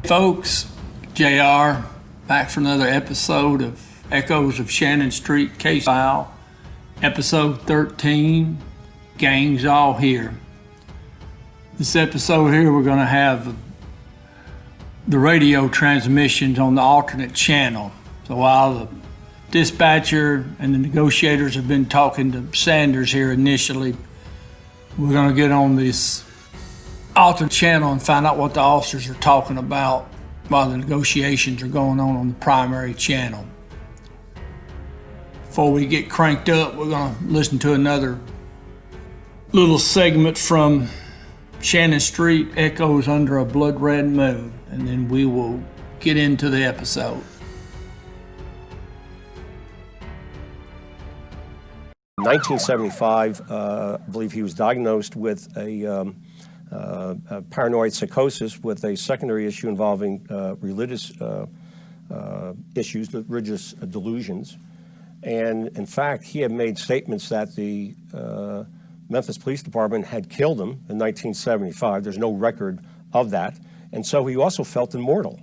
Folks, JR, back for another episode of Echoes of Shannon Street Case File, episode 13, Gang's All Here. This episode here, we're going to have the radio transmissions on the alternate channel. So while the dispatcher and the negotiators have been talking to Sanders here initially, we're going to get on this alternate channel and find out what the officers are talking about while the negotiations are going on the primary channel. Before we get cranked up, we're going to listen to another little segment from Shannon Street, Echoes Under a Blood Red Moon, and then we will get into the episode. In 1975, I believe he was diagnosed with a paranoid psychosis with a secondary issue involving religious issues, religious delusions. And in fact, he had made statements that the Memphis Police Department had killed him in 1975. There's no record of that. And so he also felt immortal.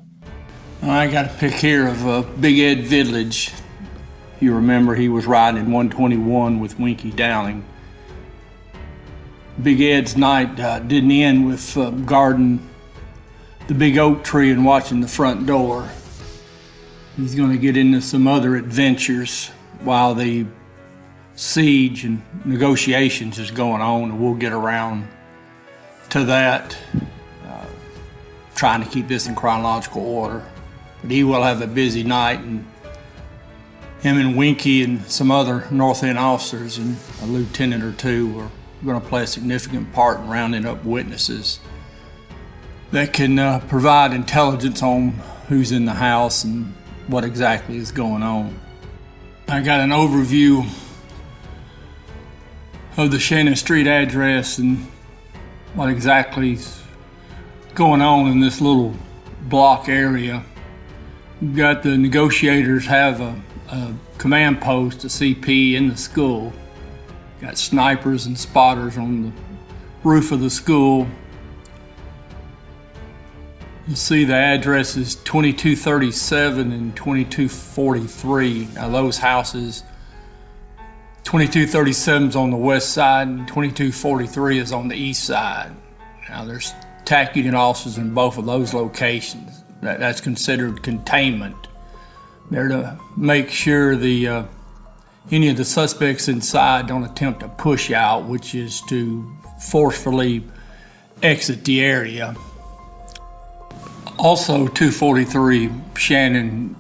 I got a pic here of Big Ed Vidlage. If you remember, he was riding in 121 with Winky Downing. Big Ed's night didn't end with guarding the big oak tree and watching the front door. He's going to get into some other adventures while the siege and negotiations is going on, and we'll get around to that, trying to keep this in chronological order. But he will have a busy night, and him and Winky and some other North End officers and a lieutenant or two are going to play a significant part in rounding up witnesses that can provide intelligence on who's in the house and what exactly is going on. I got an overview of the Shannon Street address and what exactly is going on in this little block area. We've got the negotiators have a command post, a CP, in the school. Got snipers and spotters on the roof of the school. You'll see the addresses 2237 and 2243. Now those houses, 2237 is on the west side and 2243 is on the east side. Now there's Tact Unit officers in both of those locations. That's considered containment. They're to make sure any of the suspects inside don't attempt to push out, which is to forcefully exit the area. Also, 243 Shannon,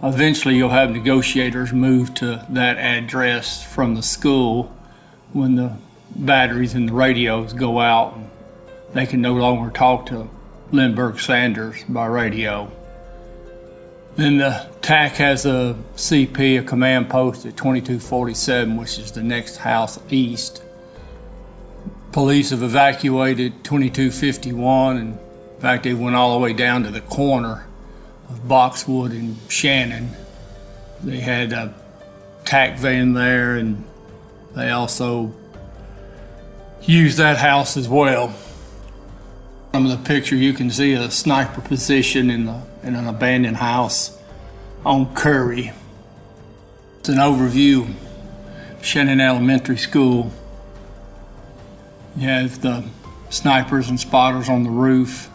eventually you'll have negotiators move to that address from the school when the batteries and the radios go out. They can no longer talk to Lindbergh Sanders by radio. Then the TAC has a CP, a command post at 2247, which is the next house east. Police have evacuated 2251, and in fact, they went all the way down to the corner of Boxwood and Shannon. They had a TAC van there, and they also used that house as well. From the picture, you can see a sniper position in an abandoned house on Curry. It's an overview of Shannon Elementary School. You have the snipers and spotters on the roof.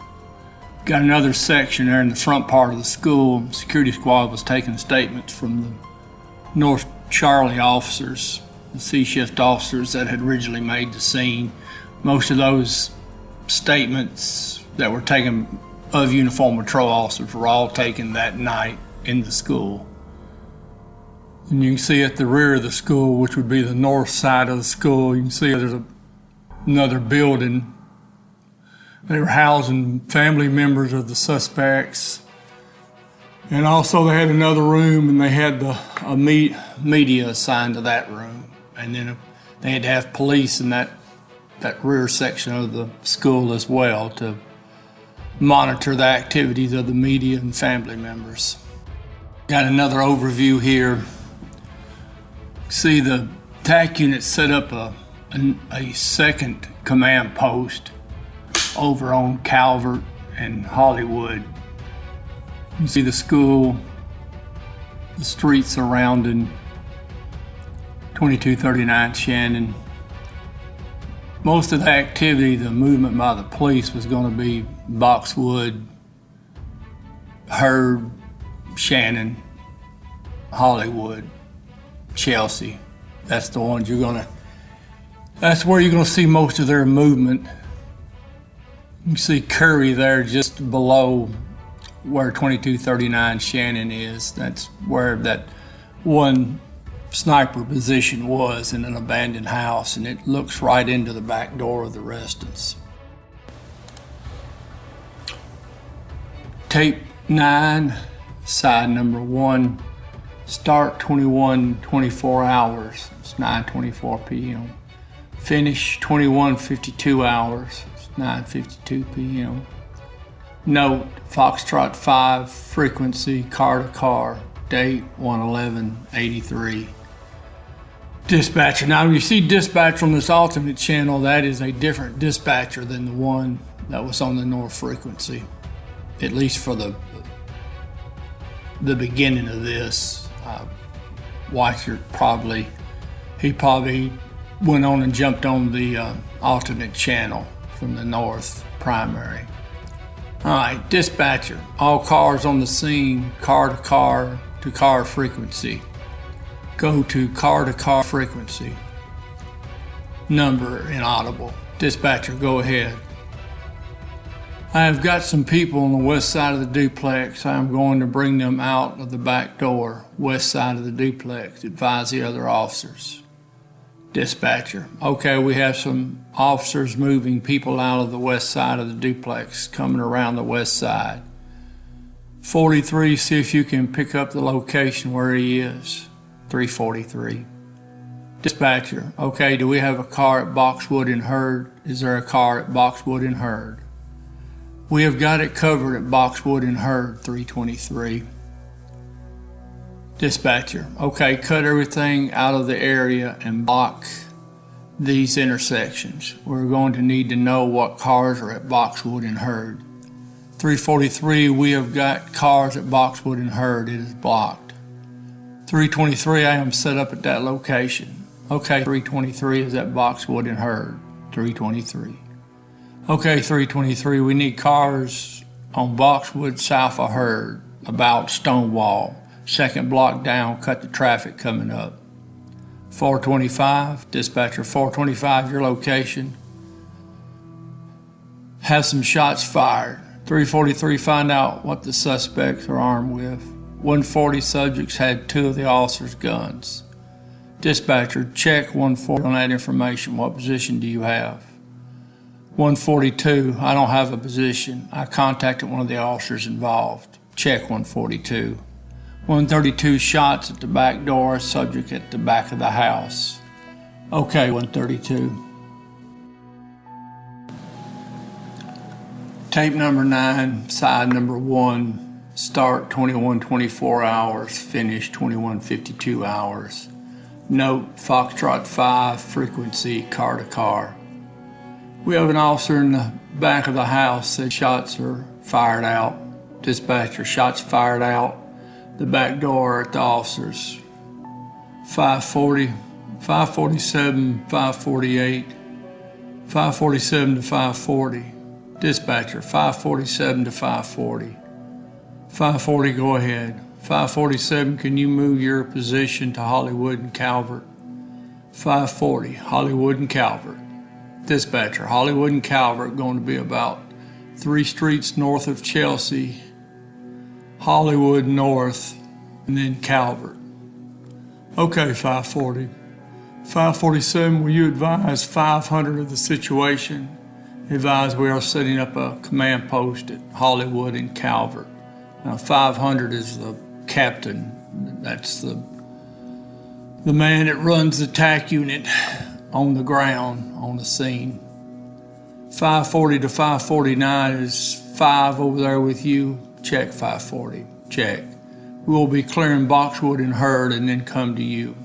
Got another section there in the front part of the school. Security squad was taking statements from the North Charlie officers, the C-shift officers that had originally made the scene. Most of those statements that were taken of uniformed patrol officers were all taken that night in the school. And you can see at the rear of the school, which would be the north side of the school, you can see there's another building. They were housing family members of the suspects. And also they had another room, and they had a media assigned to that room. And then they had to have police in that rear section of the school as well to monitor the activities of the media and family members. Got another overview here. See, the Tact Unit set up a second command post over on Calvert and Hollywood. You see the school, the streets surrounding 2239 Shannon. Most of the activity, the movement by the police was going to be Boxwood, Hurd, Shannon, Hollywood, Chelsea. That's the ones that's where you're gonna see most of their movement. You see Curry there just below where 2239 Shannon is. That's where that one sniper position was in an abandoned house, and it looks right into the back door of the residence. Tape 9, side number 1, start 21:24 hours, it's 9:24 p.m. Finish 21:52 hours, it's 9:52 p.m. Note, Foxtrot 5, frequency, car to car, date 1/11/83. Dispatcher. Now, you see dispatcher on this alternate channel, that is a different dispatcher than the one that was on the north frequency, at least for the beginning of this. Weichert he probably went on and jumped on the alternate channel from the north primary. All right, dispatcher, all cars on the scene, car to car frequency. Go to car frequency. Number inaudible. Dispatcher, go ahead. I have got some people on the west side of the duplex. I am going to bring them out of the back door, west side of the duplex. Advise the other officers. Dispatcher, okay, we have some officers moving people out of the west side of the duplex, coming around the west side. 43, see if you can pick up the location where he is. 343. Dispatcher, okay, do we have a car at Boxwood and Hurd? Is there a car at Boxwood and Hurd? We have got it covered at Boxwood and Hurd, 323. Dispatcher, okay, cut everything out of the area and block these intersections. We're going to need to know what cars are at Boxwood and Hurd. 343, we have got cars at Boxwood and Hurd. It is blocked. 323, I am set up at that location. Okay, 323 is at Boxwood and Hurd. 323. Okay, 323, we need cars on Boxwood south of Hurd, about Stonewall. Second block down, cut the traffic coming up. 425, dispatcher, 425, your location. Have some shots fired. 343, find out what the suspects are armed with. 140 subjects had 2 of the officers' guns. Dispatcher, check 140 on that information. What position do you have? 142, I don't have a position. I contacted one of the officers involved. Check 142. 132, shots at the back door, subject at the back of the house. Okay, 132. Tape number 9, side number 1. Start 21:24 hours, finish 21:52 hours. Note, Foxtrot 5, frequency, car to car. We have an officer in the back of the house that shots are fired out. Dispatcher, shots fired out the back door at the officers. 540, 547, 548, 547 to 540. Dispatcher, 547 to 540. 540, go ahead. 547, can you move your position to Hollywood and Calvert? 540, Hollywood and Calvert. Dispatcher, Hollywood and Calvert going to be about 3 streets north of Chelsea, Hollywood north, and then Calvert. Okay, 540. 547, will you advise 500 of the situation? Advise we are setting up a command post at Hollywood and Calvert. Now, 500 is the captain. That's the man that runs the Tact Unit on the ground, on the scene. 540 to 549 is 5 over there with you. Check 540. Check. We will be clearing Boxwood and Hurd and then come to you.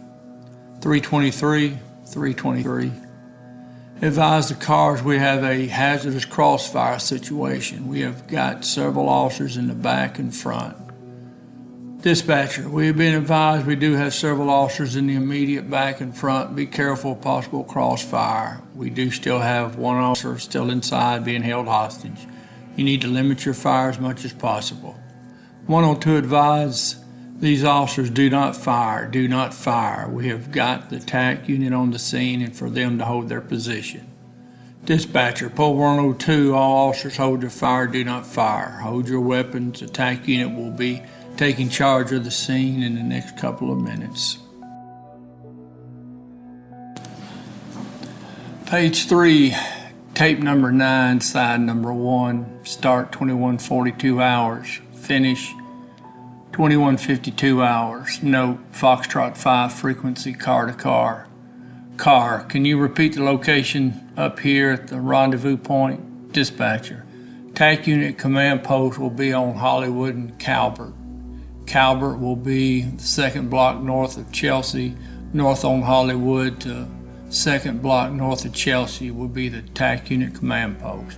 323, 323. Advise the cars we have a hazardous crossfire situation. We have got several officers in the back and front. Dispatcher, we have been advised we do have several officers in the immediate back and front. Be careful of possible crossfire. We do still have one officer still inside being held hostage. You need to limit your fire as much as possible. 102 advise these officers do not fire, do not fire. We have got the Tact Unit on the scene and for them to hold their position. Dispatcher, pull 102, all officers hold their fire, do not fire. Hold your weapons. The Tact Unit will be taking charge of the scene in the next couple of minutes. Page 3, tape number 9, side number 1, start 21:42 hours, finish 21:52 hours. Note, Foxtrot 5 frequency car to car. Car, can you repeat the location up here at the rendezvous point? Dispatcher, Tact Unit command post will be on Hollywood and Calvert. Calvert will be the second block north of Chelsea, north on Hollywood to second block north of Chelsea will be the Tact Unit command post.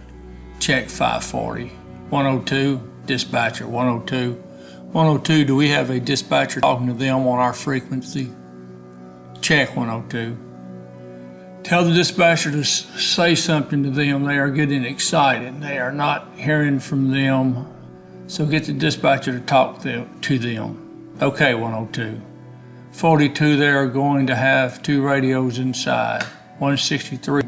Check 540. 102, dispatcher 102. 102, do we have a dispatcher talking to them on our frequency? Check 102. Tell the dispatcher to say something to them. They are getting excited. They are not hearing from them. So get the dispatcher to talk to them. Okay, 102. 42, they are going to have 2 radios inside. 163,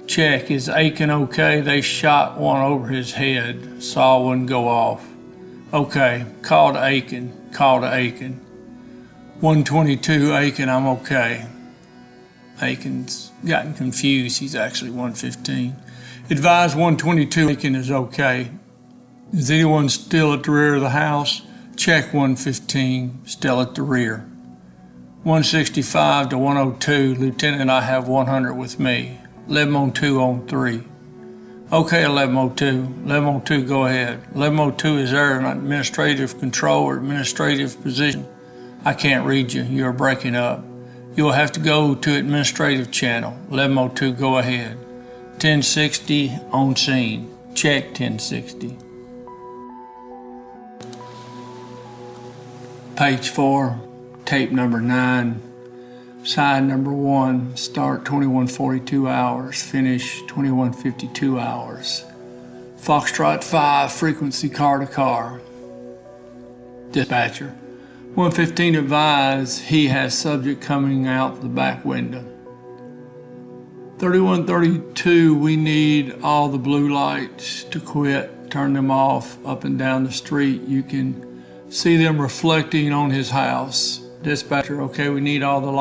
check, is Aiken okay? They shot one over his head. Saw one go off. Okay, call to Aiken. 122, Aiken, I'm okay. Aiken's gotten confused. He's actually 115. Advise 122, Aiken is okay. Is anyone still at the rear of the house? Check 115, still at the rear. 165 to 102, Lieutenant, I have 100 with me. 1102 on 3. Okay, 1102. 1102, go ahead. 1102, is there an administrative control or administrative position? I can't read you. You're breaking up. You'll have to go to administrative channel. 1102, go ahead. 1060 on scene. Check 1060. Page 4, tape number 9, side number 1, start 21:42 hours, finish 21:52 hours. Foxtrot 5, frequency car to car. Dispatcher, 115 advise he has subject coming out the back window. 3132, we need all the blue lights to quit, turn them off up and down the street. You can see them reflecting on his house. Dispatcher, okay, we need all the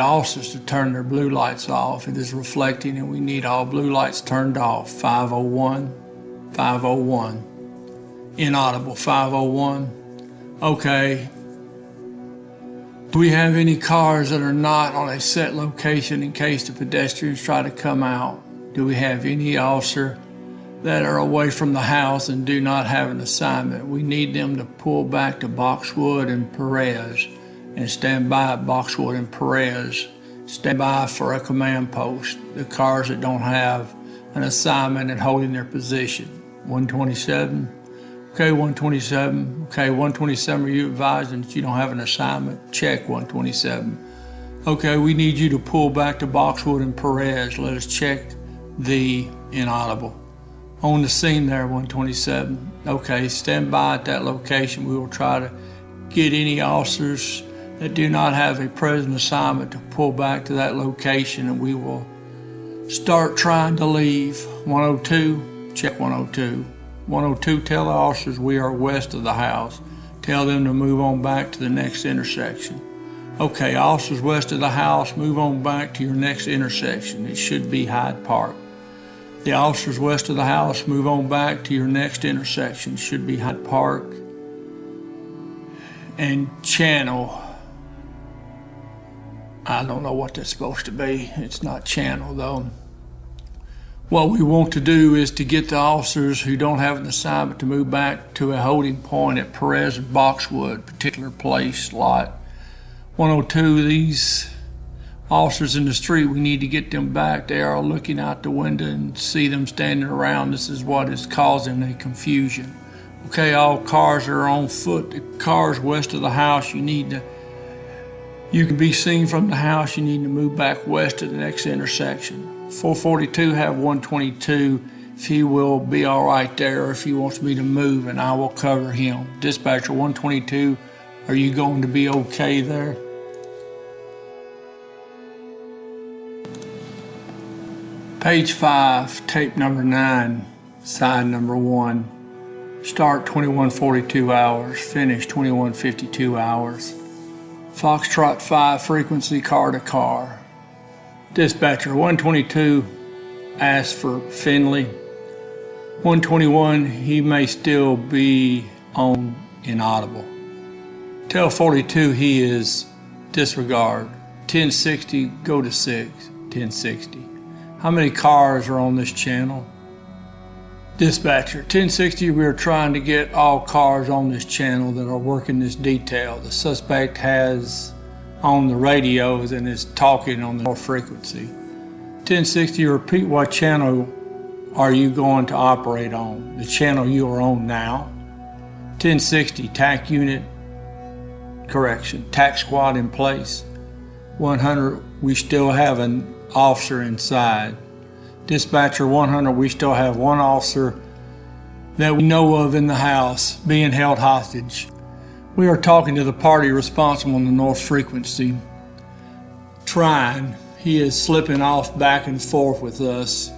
officers to turn their blue lights off. It is reflecting and we need all blue lights turned off. 501, 501. Inaudible, 501. Okay. Do we have any cars that are not on a set location in case the pedestrians try to come out? Do we have any officer that are away from the house and do not have an assignment? We need them to pull back to Boxwood and Perez and stand by at Boxwood and Perez. Stand by for a command post. The cars that don't have an assignment and holding their position. 127. Okay, 127. Okay, 127, are you advising that you don't have an assignment? Check 127. Okay, we need you to pull back to Boxwood and Perez. Let us check the inaudible. On the scene there, 127. Okay, stand by at that location. We will try to get any officers that do not have a present assignment to pull back to that location, and we will start trying to leave. 102, check 102. 102, tell the officers we are west of the house. Tell them to move on back to the next intersection. Okay, officers west of the house, move on back to your next intersection. It should be Hyde Park. The officers west of the house, move on back to your next intersection. Should be Hyde Park. And channel. I don't know what that's supposed to be. It's not channel though. What we want to do is to get the officers who don't have an assignment to move back to a holding point at Perez and Boxwood, particular place, lot 102. These officers in the street, we need to get them back. They are looking out the window and see them standing around. This is what is causing the confusion. Okay, all cars are on foot. The cars west of the house, you can be seen from the house. You need to move back west to the next intersection. 442 have 122. If he will be all right there, or if he wants me to move, and I will cover him. Dispatcher 122, are you going to be okay there? Page 5, tape number 9, side number 1. Start 2142 hours, finish 2152 hours. Foxtrot 5, frequency car to car. Dispatcher 122 asks for Finley. 121, he may still be on inaudible. Tell 42 he is disregard. 1060, go to 6, 1060. How many cars are on this channel? Dispatcher, 1060, we are trying to get all cars on this channel that are working this detail. The suspect has on the radios and is talking on the low frequency. 1060, repeat what channel are you going to operate on? The channel you are on now. 1060, Tact Unit, correction, Tact Squad in place. 100, we still have an officer inside. Dispatcher 100, we still have one officer that we know of in the house being held hostage. We are talking to the party responsible on the north frequency. Trying, he is slipping off back and forth with us.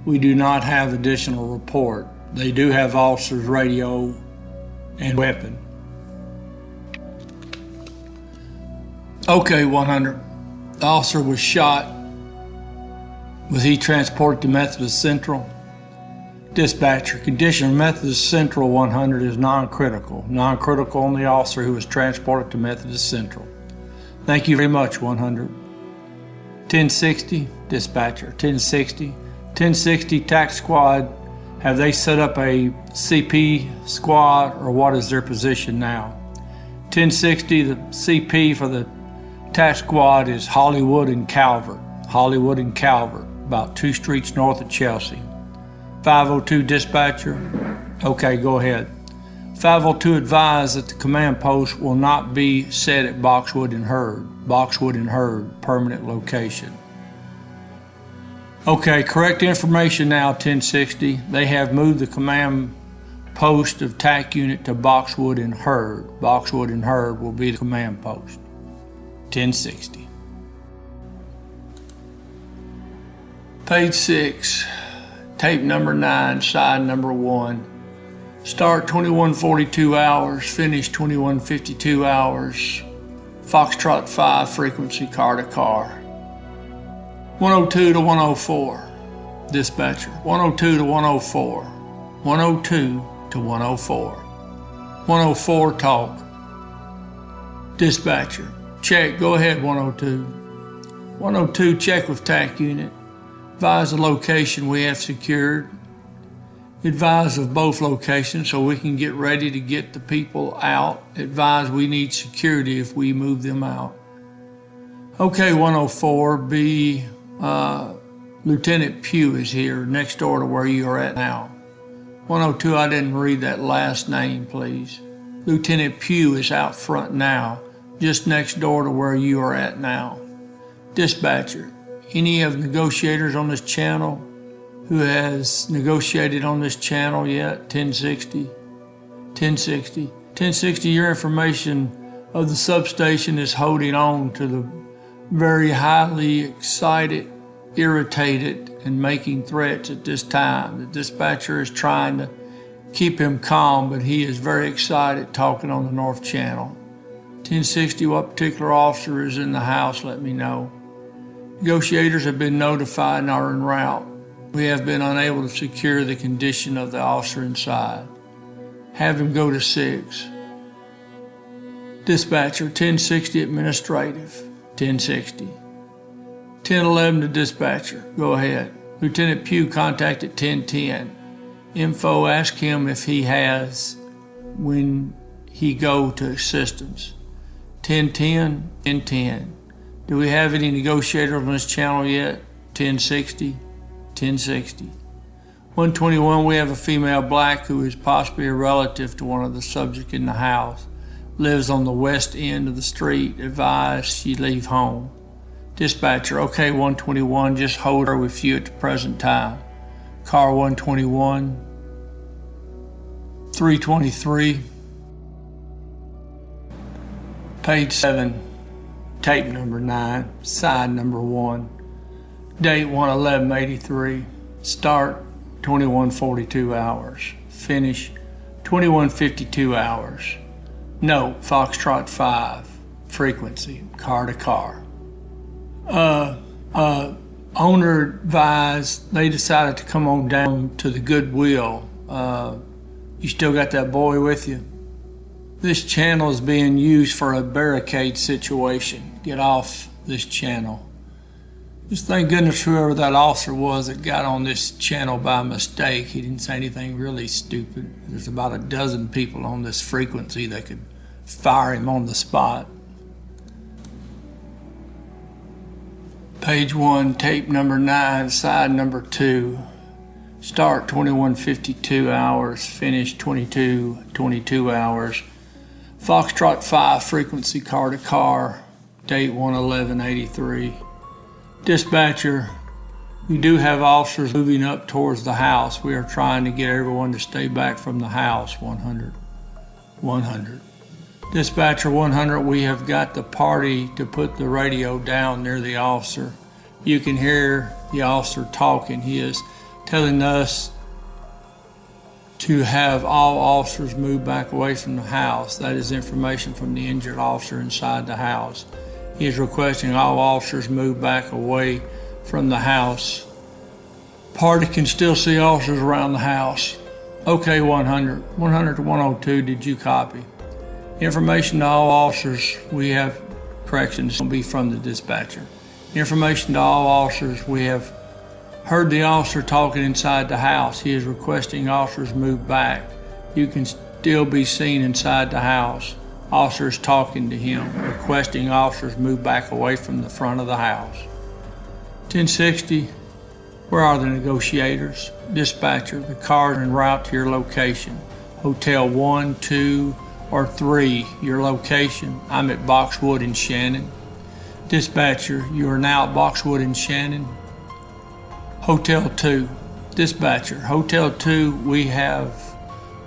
We do not have additional report. They do have officers' radio and weapon. Okay, 100. The officer was shot. Was he transported to Methodist Central? Dispatcher, condition of Methodist Central 100 is non-critical. Non-critical on the officer who was transported to Methodist Central. Thank you very much, 100. 1060, dispatcher, 1060. 1060, Tact Squad, have they set up a CP squad, or what is their position now? 1060, the CP for the Tact Squad is Hollywood and Calvert. Hollywood and Calvert, about 2 streets north of Chelsea. 502 dispatcher, okay, go ahead. 502 advised that the command post will not be set at Boxwood and Hurd. Boxwood and Hurd, permanent location. Okay, correct information now, 1060. They have moved the command post of Tact Unit to Boxwood and Hurd. Boxwood and Hurd will be the command post. 1060. Page 6, tape number 9, side number 1. Start 2142 hours, finish 2152 hours. Foxtrot 5, frequency car to car. 102 to 104. Dispatcher, 102 to 104. 102 to 104. 104, talk. Dispatcher, check, go ahead, 102. 102, check with Tact Unit. Advise the location we have secured. Advise of both locations so we can get ready to get the people out. Advise we need security if we move them out. Okay, 104, Lieutenant Pugh is here next door to where you are at now. 102, I didn't read that last name, please. Lieutenant Pugh is out front now, just next door to where you are at now. Dispatcher, any of the negotiators on this channel who has negotiated on this channel yet? 1060. 1060. 1060, your information of the substation is holding on to the very highly excited, irritated, and making threats at this time. The dispatcher is trying to keep him calm, but he is very excited talking on the North Channel. 1060, what particular officer is in the house? Let me know. Negotiators have been notified and are en route. We have been unable to secure the condition of the officer inside. Have him go to 6. Dispatcher, 1060 administrative, 1060. 1011 to dispatcher, go ahead. Lieutenant Pugh contacted 1010. Info, ask him if he has when he go to assistance. 1010, 1010. Do we have any negotiator on this channel yet? 1060, 1060. 121, we have a female black who is possibly a relative to one of the subjects in the house. Lives on the west end of the street. Advised she leave home. Dispatcher, okay, 121, just hold her with you at the present time. Car 121, 323. Page 7, tape number 9, side number 1. Date 1/11/83. Start 21:42 hours. Finish 21:52 hours. Note, Foxtrot 5. Frequency, car to car. Owner advised they decided to come on down to the Goodwill. You still got that boy with you? This channel is being used for a barricade situation. Get off this channel. Just thank goodness whoever that officer was that got on this channel by mistake. He didn't say anything really stupid. There's about a dozen people on this frequency that could fire him on the spot. Page 1, tape number 9, side number 2. Start 21:52 hours, finish 22:22 hours. Foxtrot 5, frequency car to car, date 1/11/83. Dispatcher, we do have officers moving up towards the house. We are trying to get everyone to stay back from the house. 100. 100. Dispatcher 100, we have got the party to put the radio down near the officer. You can hear the officer talking. He is telling us to have all officers move back away from the house. That is information from the injured officer inside the house. He is requesting all officers move back away from the house. Party can still see officers around the house. Okay, 100. 100 to 102, did you copy? Information to all officers, we have corrections, will be from the dispatcher. Information to all officers, we have heard the officer talking inside the house. He is requesting officers move back. You can still be seen inside the house. Officers talking to him, requesting officers move back away from the front of the house. 1060, where are the negotiators? Dispatcher, the cars en route to your location. Hotel 1, 2, or 3, your location. I'm at Boxwood and Shannon. Dispatcher, you are now at Boxwood and Shannon. Hotel 2. Dispatcher, Hotel 2, we have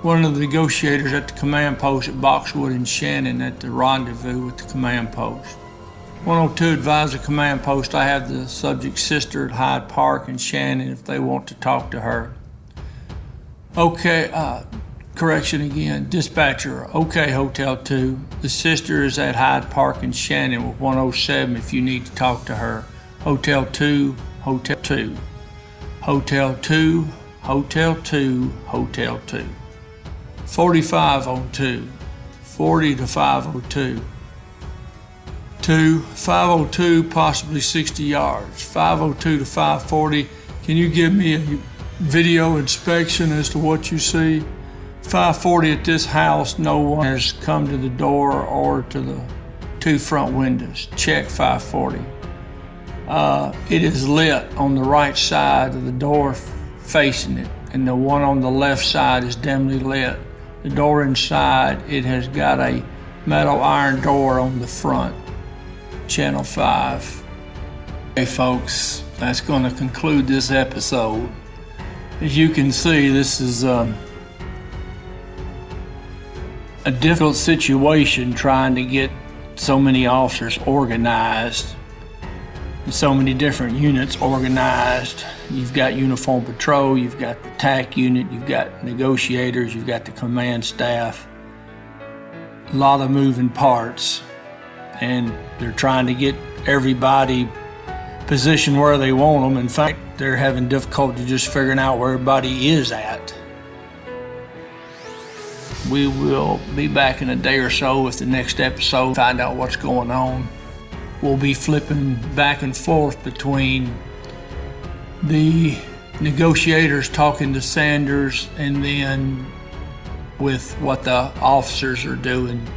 one of the negotiators at the command post at Boxwood and Shannon at the rendezvous with the command post. 102, advise the command post I have the subject's sister at Hyde Park and Shannon if they want to talk to her. Okay, correction again. Dispatcher, okay, Hotel 2. The sister is at Hyde Park and Shannon with 107 if you need to talk to her. Hotel 2, Hotel 2. Hotel 2, Hotel 2, Hotel 2. 45 on 2. 40 to 502. 502, possibly 60 yards. 502 to 540. Can you give me a video inspection as to what you see? 540 at this house, no one has come to the door or to the 2 front windows. Check 540. It is lit on the right side of the door facing it, and the one on the left side is dimly lit. The door inside, it has got a metal iron door on the front. Channel 5. Hey folks, that's going to conclude this episode. As you can see, this is a difficult situation trying to get so many officers organized, so many different units organized. You've got uniform patrol, you've got the Tact Unit, you've got negotiators, you've got the command staff. A lot of moving parts, and they're trying to get everybody positioned where they want them. In fact, they're having difficulty just figuring out where everybody is at. We will be back in a day or so with the next episode, find out what's going on. We'll be flipping back and forth between the negotiators talking to Sanders and then with what the officers are doing.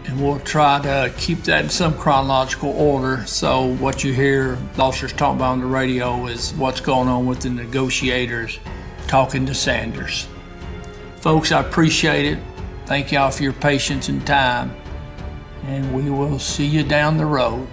And we'll try to keep that in some chronological order. So what you hear the officers talking about on the radio is what's going on with the negotiators talking to Sanders. Folks, I appreciate it. Thank y'all for your patience and time. And we will see you down the road.